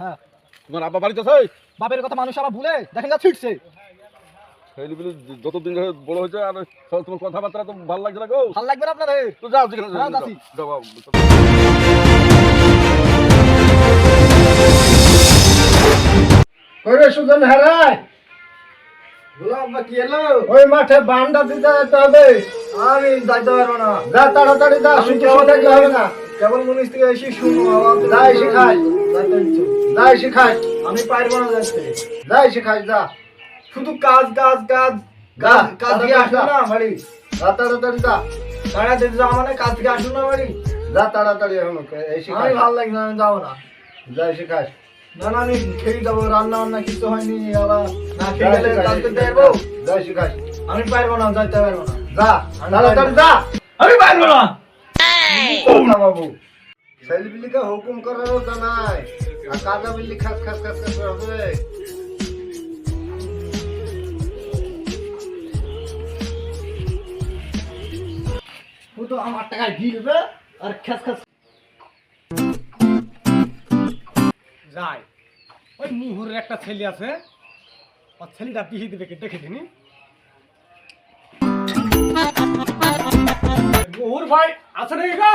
হ্যাঁ। তোমার আব্বা বাড়িতে আছে? বাপের কথা মানুষ আবার ভুলে দেখেন যা ছিটছে। ছেলেপিলে যতদিন ধরে বড় হয়েছে আর সব তোমার কথাবার্তা তো ভালো লাগছে না গো। ভালো লাগবে না আপনার? তো যাও যেখানে হ্যাঁ, যাচ্ছি। যাও ওরে সুজন হারায় আব্বা কি এলো? ওই মাঠে বান্ডা দিতে যেতে হবে। আমি যাইতে পারবো না। যা তাড়াতাড়ি যা, শুধু থাকলে হবে না। কেবল মনিস থেকে এসে শুনো যাই শিখাই, যাই শিখাই, আমি পারবো না যাইতে। যাই শিখাই, যা শুধু কাজ কাজ কাজ যা, কাজ থেকে আসলো না বাড়ি। যা তাড়াতাড়ি যা, তাড়াতাড়ি যাওয়া মানে কাজ থেকে আসলো না বাড়ি। যা তাড়াতাড়ি এখন এই শিখাই, আমি ভালো লাগছে না, আমি যাবো না। যাই শিখাই, না না আমি খেয়ে যাবো, রান্না বান্না কিছু হয়নি আবার না যাই খেয়ে গেলে শিখাই, কাজ করতে যাবো। যাই শিখাই, আমি পারবো না, যাইতে পারবো না। যা তাড়াতাড়ি যা। আমি পারবো না। না বাবু, ছেলেপিলিকে হুকুম করারও জানাই, আর কাজা বিল্লি খাস খাস খাস খাস হবে। ও তো আমার টাকায় গিলবে আর খেস খেস যায়। ওই মুহুরের একটা ছেলে আছে, ওর ছেলেটা বিহি দিবে কি দেখে দিনি। মুহুর ভাই আছে নাকি গো?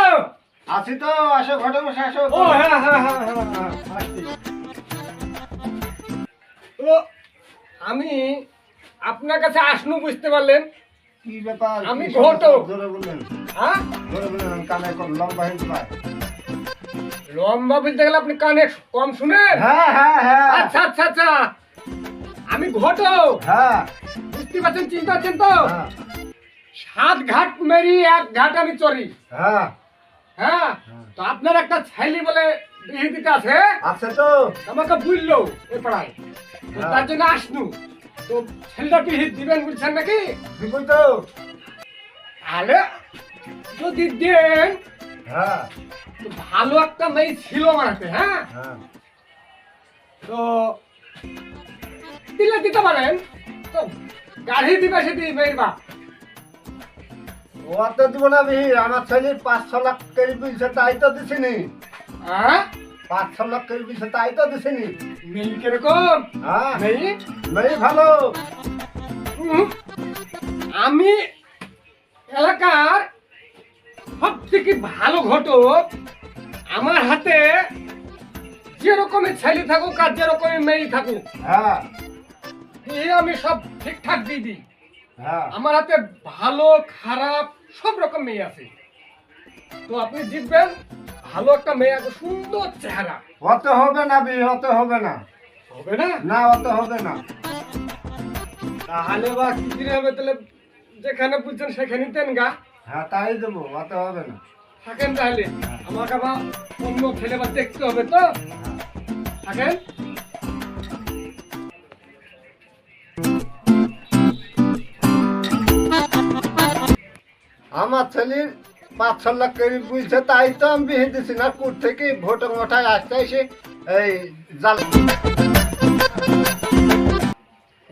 আছি তো, আসো ঘটে বসে আসো। ও হ্যাঁ হ্যাঁ হ্যাঁ হ্যাঁ হ্যাঁ আসছি। তো আমি আপনার কাছে আসনু, বুঝতে পারলেন? কি ব্যাপার? আমি কি সমস্যা? ঘটক। জোরে বললেন, হ্যাঁ, জোরে বললেন, আমি কানে কম লম্বা হয়ে পাই। লম্বা বলতে গেলে আপনি কানে কম শুনেন। হ্যাঁ হ্যাঁ হ্যাঁ আচ্ছা আচ্ছা আচ্ছা, আমি ঘটক, হ্যাঁ বুঝতে পারছেন, চিন্তা পাচ্ছেন তো? হ্যাঁ 7 ঘাট মেরি 1 ঘাট আমি চড়ি। হ্যাঁ হ্যাঁ, তো আপনার একটা ছেলে বলে বিয়ে দিতে আছে, আছে তো। আমাকে বুঝলো এ পাড়ায়, তো হ্যাঁ। তার জন্য আসনু। তো ছেলেটা বিয়ে দিবেন বলছেন নাকি? দিবই তো। তাহলে যদি দেন হ্যাঁ তো ভালো একটা মেয়ে ছিল আমার হাতে। হ্যাঁ, হ্যাঁ তো দিলে দিতে পারেন। তো গাড়ি দিবে সেটি মেয়ের বাপ। ওর তো দিব না বিহি, আমার ছেলে 5-6 লাখ করে দিয়েছে, তাই তো দিছিনি। হ্যাঁ, 5-6 লাখ করে দিয়েছে, তাই তো দিছিনি। মেয়ে কিরকম হ্যাঁ মেয়ে? মেয়ে ভালো। উম, আমি এলাকার সব থেকে ভালো ঘটক। আমার হাতে যেরকমের ছেলে থাকুক আর যেরকমের মেয়ে থাকুক, হ্যাঁ এই আমি সব ঠিকঠাক দিয়ে দিই। হ্যাঁ আমার হাতে ভালো খারাপ সব রকম মেয়ে আছে। তো আপনি জিতবেন, ভালো একটা মেয়ে আছে, সুন্দর চেহারা। অত হবে না বিহি, অত হবে না। হবে না? না অত হবে না। তাহলে বা কি করে হবে? তাহলে যেখানে বুঝছেন সেখানে দেন গা। হ্যাঁ তাই দেবো, অত হবে না। থাকেন তাহলে, আমাকে আবার অন্য ছেলে বা দেখতে হবে তো। থাকেন। আমার ছেলের 5-6 লাখ করে বুঝছে, তাই তো আমি বিহে দিছি না। কুট থেকে ভোটে মোটায় আসতে এসে এই জাল।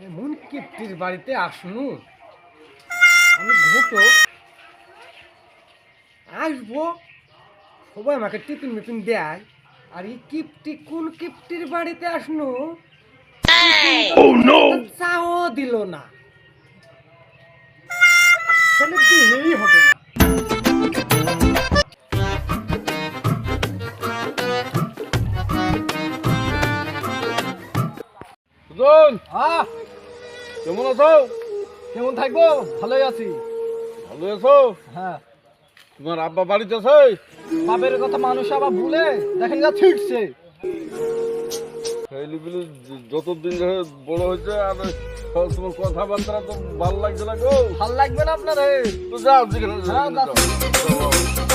এমন কীর্তির বাড়িতে আসনু, আমি ঘুটো আসবো, সবাই আমাকে টিফিন মিফিন দেয়, আর এই কিপ্টি কোন কিপ্টির বাড়িতে আসনু, চাও দিল না। ছেলে দিলেই হবে না। সুজন, আহ কেমন আছো? কেমন থাকবো? ভালোই আছি। ভালো আছো? হ্যাঁ। তোমার আব্বা বাড়িতে আছে? বাপের কথা মানুষ আবার ভুলে দেখেন যা ছিটছে। ছেলেপিলে যতদিন ধরে বড় হয়েছে আর সব তোমার কথাবার্তা তো ভালো লাগছে না গো। ভালো লাগবে না আপনার? তো যাও যেখানে হ্যাঁ, যাচ্ছি। যাও